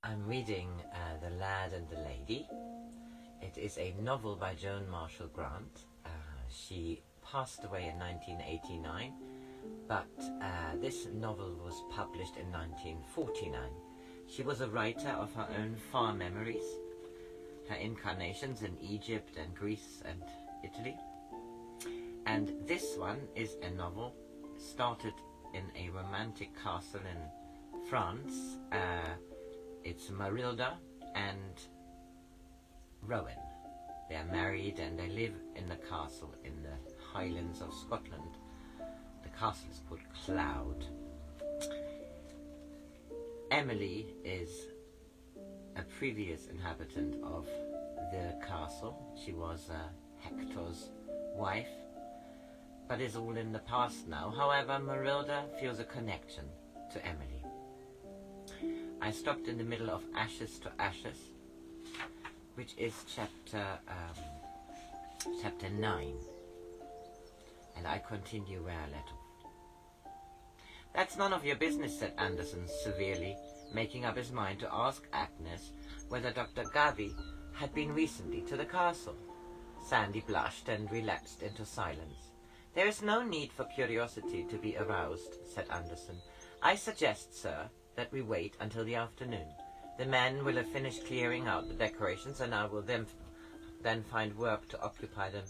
I'm reading The Laird and the Lady. It is a novel by Joan Marshall Grant. She passed away in 1989, but this novel was published in 1949. She was a writer of her own far memories, her incarnations in Egypt and Greece and Italy. And this one is a novel started in a romantic castle in France. It's Marylda and Rowan. They are married and they live in the castle in the Highlands of Scotland. The castle is called Cloud. Emilie is a previous inhabitant of the castle. She was Hector's wife, but is all in the past now. However, Marylda feels a connection to Emilie. I stopped in the middle of Ashes to Ashes, which is chapter 9, and I continue where I left off. "That's none of your business," said Anderson severely, making up his mind to ask Agnes whether Dr. Gavi had been recently to the castle. Sandy blushed and relapsed into silence. "There is no need for curiosity to be aroused," said Anderson. "I suggest, sir, that we wait until the afternoon. The men will have finished clearing out the decorations, and I will then find work to occupy them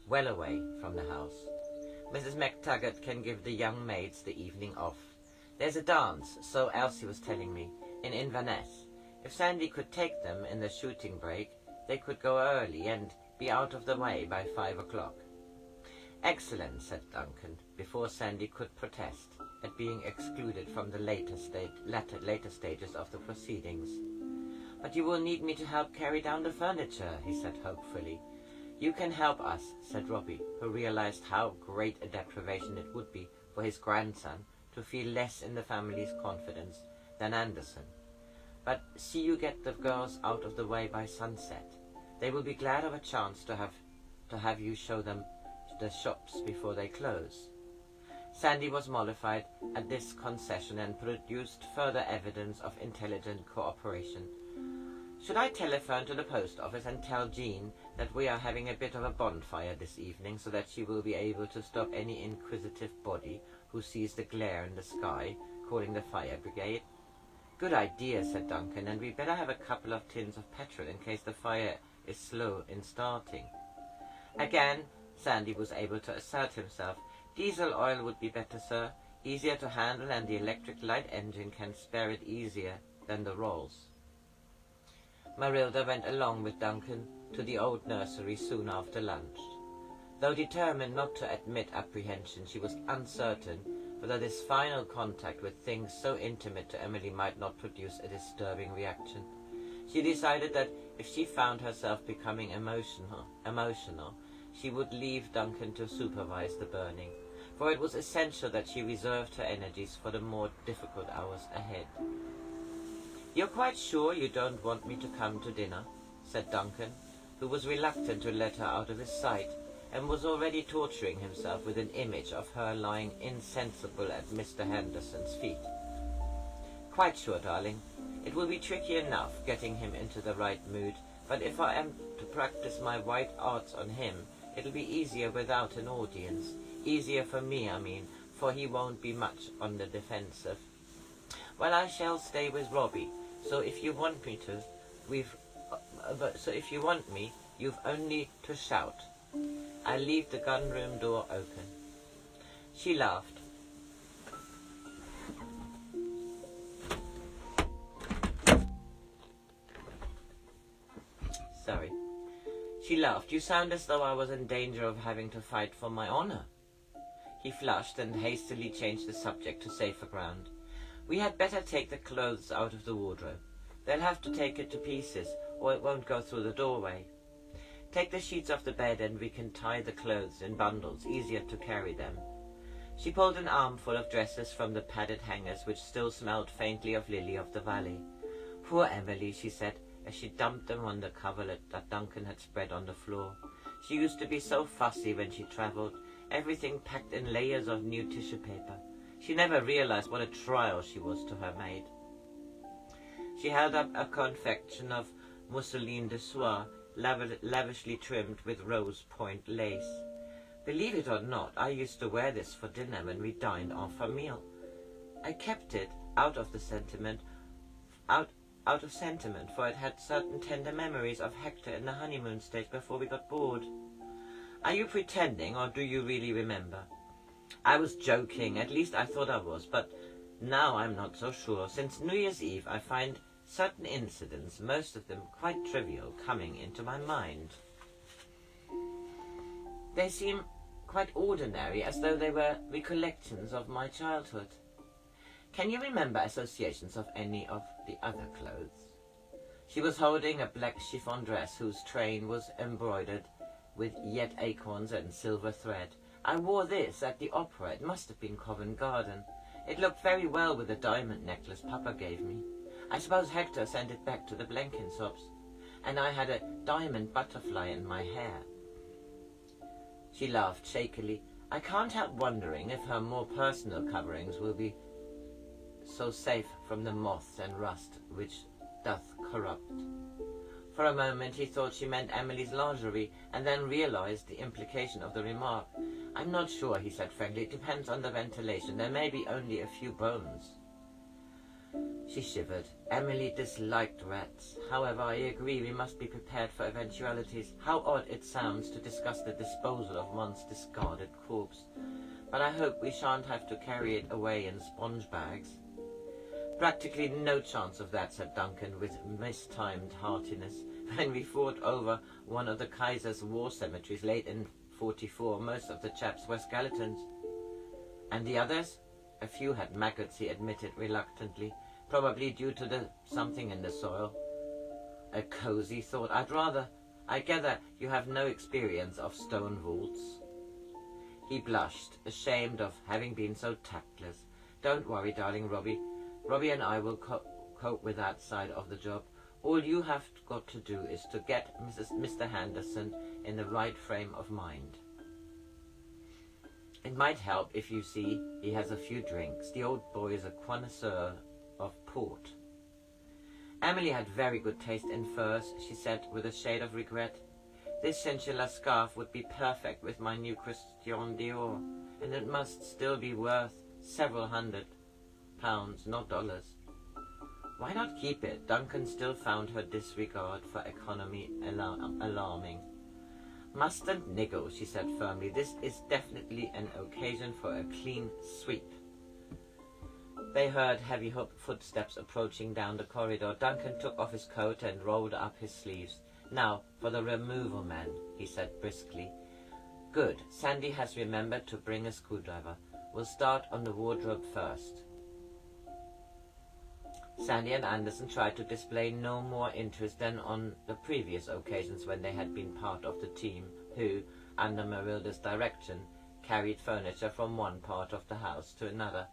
well away from the house. Mrs. MacTaggart can give the young maids the evening off. There's a dance, so Elsie was telling me, in Inverness. If Sandy could take them in the shooting break, they could go early and be out of the way by 5 o'clock. "Excellent," said Duncan, before Sandy could protest at being excluded from the later stages of the proceedings. "But you will need me to help carry down the furniture," he said hopefully. "You can help us," said Robbie, who realized how great a deprivation it would be for his grandson to feel less in the family's confidence than Anderson. "But see you get the girls out of the way by sunset. They will be glad of a chance to have you show them the shops before they close." Sandy was mollified at this concession and produced further evidence of intelligent cooperation. "Should I telephone to the post office and tell Jean that we are having a bit of a bonfire this evening, so that she will be able to stop any inquisitive body who sees the glare in the sky, calling the fire brigade?" "Good idea," said Duncan, "and we better have a couple of tins of petrol in case the fire is slow in starting." Again, Sandy was able to assert himself. "Diesel oil would be better, sir. Easier to handle, and the electric light engine can spare it easier than the Rolls." Marylda went along with Duncan to the old nursery soon after lunch. Though determined not to admit apprehension, she was uncertain whether this final contact with things so intimate to Emilie might not produce a disturbing reaction. She decided that if she found herself becoming emotional, she would leave Duncan to supervise the burning, for it was essential that she reserved her energies for the more difficult hours ahead. "You're quite sure you don't want me to come to dinner?" said Duncan, who was reluctant to let her out of his sight, and was already torturing himself with an image of her lying insensible at Mr. Henderson's feet. "Quite sure, darling. It will be tricky enough getting him into the right mood, but if I am to practice my white arts on him, it'll be easier without an audience. Easier for me, I mean, for he won't be much on the defensive. Well, I shall stay with Robbie, so if you want me, you've only to shout. I'll leave the gun-room door open." She laughed. She laughed. "You sound as though I was in danger of having to fight for my honor." He flushed and hastily changed the subject to safer ground. "We had better take the clothes out of the wardrobe. They'll have to take it to pieces, or it won't go through the doorway. Take the sheets off the bed and we can tie the clothes in bundles, easier to carry them." She pulled an armful of dresses from the padded hangers, which still smelled faintly of lily of the valley. "Poor Emilie," she said, as she dumped them on the coverlet that Duncan had spread on the floor. "She used to be so fussy when she travelled, everything packed in layers of new tissue paper. She never realized what a trial she was to her maid." She held up a confection of mousseline de soie, lavishly trimmed with rose point lace. Believe it or not, I used to wear this for dinner when we dined en famille. I kept it out of sentiment, for it had certain tender memories of Hector in the honeymoon stage before we got bored. Are you pretending, or do you really remember? I was joking, at least I thought I was, but now I'm not so sure. Since New Year's Eve I find certain incidents, most of them quite trivial, coming into my mind. They seem quite ordinary, as though they were recollections of my childhood. Can you remember associations of any of the other clothes? She was holding a black chiffon dress whose train was embroidered with yet acorns and silver thread. I wore this at the opera. It must have been Covent Garden. It looked very well with the diamond necklace Papa gave me. I suppose Hector sent it back to the Blenkinsopps. And I had a diamond butterfly in my hair. She laughed shakily. I can't help wondering if her more personal coverings will be so safe from the moth and rust which doth corrupt. For a moment he thought she meant Emilie's lingerie, and then realized the implication of the remark. I'm not sure, he said frankly. It depends on the ventilation. There may be only a few bones. She shivered. Emilie disliked rats. However, I agree we must be prepared for eventualities. How odd it sounds to discuss the disposal of one's discarded corpse. But I hope we shan't have to carry it away in sponge bags. Practically no chance of that, said Duncan with mistimed heartiness. When we fought over one of the Kaiser's war cemeteries late in 44, most of the chaps were skeletons. And the others? A few had maggots, he admitted reluctantly, probably due to the something in the soil. A cozy thought. I gather you have no experience of stone vaults. He blushed, ashamed of having been so tactless. Don't worry, darling Robbie. Robbie and I will cope with that side of the job. All you have got to do is to get Mr. Henderson in the right frame of mind. It might help if you see he has a few drinks. The old boy is a connoisseur of port. Emilie had very good taste in furs, she said with a shade of regret. This chinchilla scarf would be perfect with my new Christian Dior, and it must still be worth several £100, not dollars. Why not keep it? Duncan still found her disregard for economy alarming. Mustn't niggle, she said firmly. This is definitely an occasion for a clean sweep. They heard heavy footsteps approaching down the corridor. Duncan took off his coat and rolled up his sleeves. Now, for the removal man, he said briskly. Good. Sandy has remembered to bring a screwdriver. We'll start on the wardrobe first. Sandy and Anderson tried to display no more interest than on the previous occasions when they had been part of the team who, under Marylda's direction, carried furniture from one part of the house to another.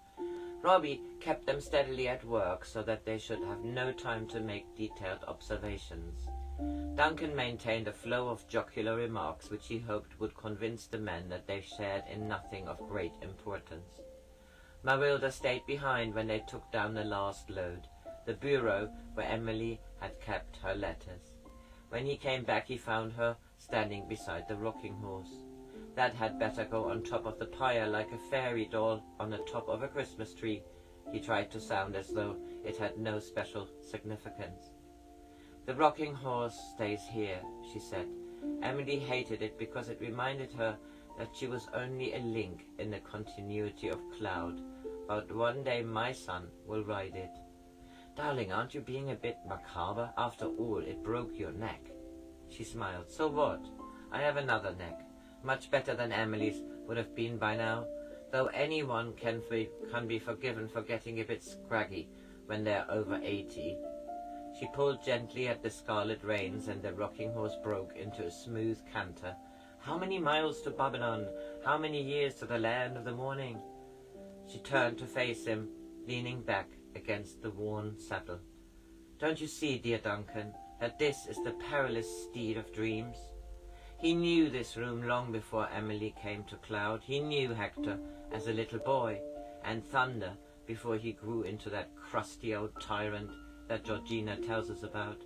Robbie kept them steadily at work so that they should have no time to make detailed observations. Duncan maintained a flow of jocular remarks which he hoped would convince the men that they shared in nothing of great importance. Marylda stayed behind when they took down the last load, the bureau where Emilie had kept her letters. When he came back he found her standing beside the rocking horse. That had better go on top of the pyre like a fairy doll on the top of a Christmas tree. He tried to sound as though it had no special significance. The rocking horse stays here, she said. Emilie hated it because it reminded her that she was only a link in the continuity of Cloud, but one day my son will ride it. Darling, aren't you being a bit macabre? After all, it broke your neck. She smiled. So what? I have another neck, much better than Emilie's would have been by now, though anyone can be forgiven for getting a bit scraggy when they're over 80. She pulled gently at the scarlet reins and the rocking horse broke into a smooth canter. How many miles to Babylon? How many years to the land of the morning? She turned to face him, leaning back against the worn saddle. Don't you see, dear Duncan, that this is the perilous steed of dreams? He knew this room long before Emilie came to Cloud. He knew Hector as a little boy, and Thunder before he grew into that crusty old tyrant that Georgina tells us about.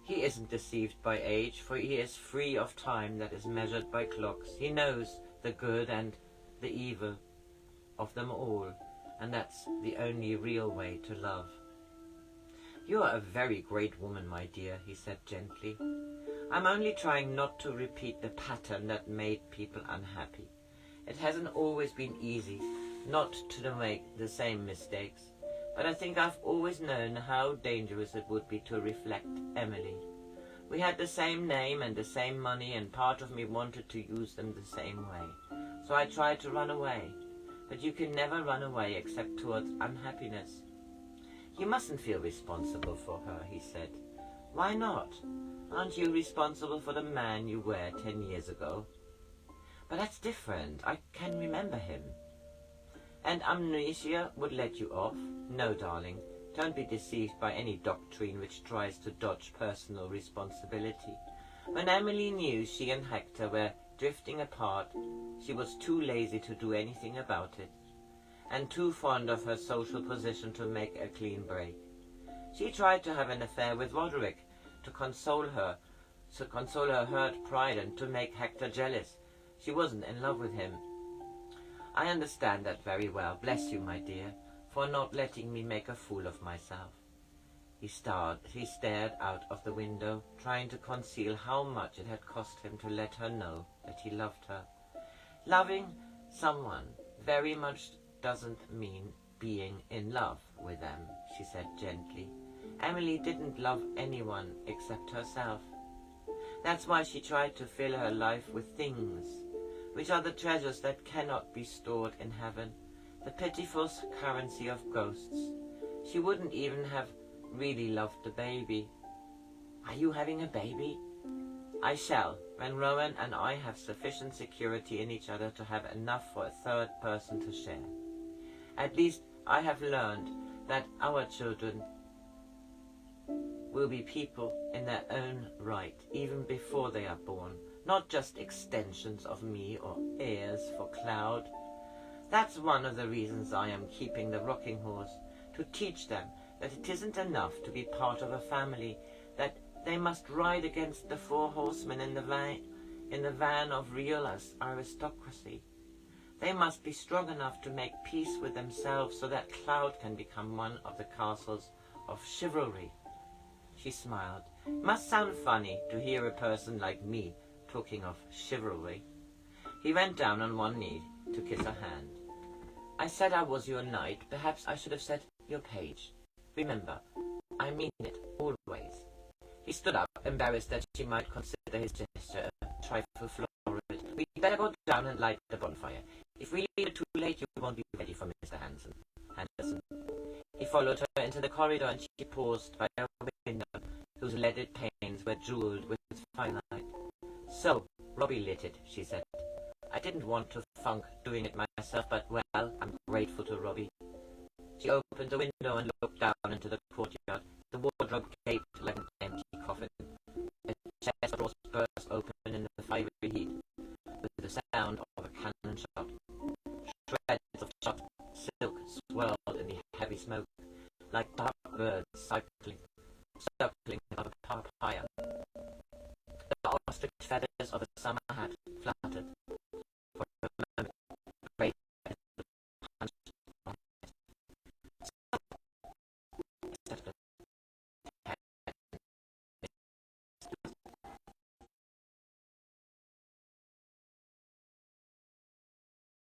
He isn't deceived by age, for he is free of time that is measured by clocks. He knows the good and the evil of them all, and that's the only real way to love. "You are a very great woman, my dear," he said gently. "I'm only trying not to repeat the pattern that made people unhappy. It hasn't always been easy not to make the same mistakes, but I think I've always known how dangerous it would be to reflect Emilie. We had the same name and the same money, and part of me wanted to use them the same way. So I tried to run away. But you can never run away except towards unhappiness." "You mustn't feel responsible for her," he said. "Why not? Aren't you responsible for the man you were 10 years ago?" "But that's different. I can remember him." "And amnesia would let you off?" "No, darling. Don't be deceived by any doctrine which tries to dodge personal responsibility. When Emilie knew she and Hector were drifting apart, she was too lazy to do anything about it, and too fond of her social position to make a clean break. She tried to have an affair with Roderick to console her hurt pride and to make Hector jealous. She wasn't in love with him. I understand that very well. Bless you, my dear, for not letting me make a fool of myself." He stared out of the window, trying to conceal how much it had cost him to let her know that he loved her. "Loving someone very much doesn't mean being in love with them," she said gently. "Emilie didn't love anyone except herself. That's why she tried to fill her life with things, which are the treasures that cannot be stored in heaven, the pitiful currency of ghosts. She wouldn't even have really loved the baby." "Are you having a baby?" "I shall, when Rowan and I have sufficient security in each other to have enough for a third person to share. At least I have learned that our children will be people in their own right, even before they are born, not just extensions of me or heirs for Cloud. That's one of the reasons I am keeping the rocking horse, to teach them that it isn't enough to be part of a family, that they must ride against the 4 horsemen in the van of real aristocracy. They must be strong enough to make peace with themselves so that Cloud can become one of the castles of chivalry." She smiled. "It must sound funny to hear a person like me talking of chivalry." He went down on one knee to kiss her hand. "I said I was your knight. Perhaps I should have said your page. Remember, I mean it, always." He stood up, embarrassed that she might consider his gesture a trifle florid. "We'd better go down and light the bonfire. If we leave it too late, you won't be ready for Mr. Henderson." He followed her into the corridor, and she paused by a window whose leaded panes were jewelled with firelight. "So, Robbie lit it," she said. "I didn't want to funk doing it myself, but, well, I'm grateful to Robbie." She opened the window and looked down into the courtyard. The wardrobe gaped like an empty coffin. A chest of drawers burst open in the fiery heat, with the sound of a cannon shot. Shreds of shot silk swirled in the heavy smoke, like dark birds cycling.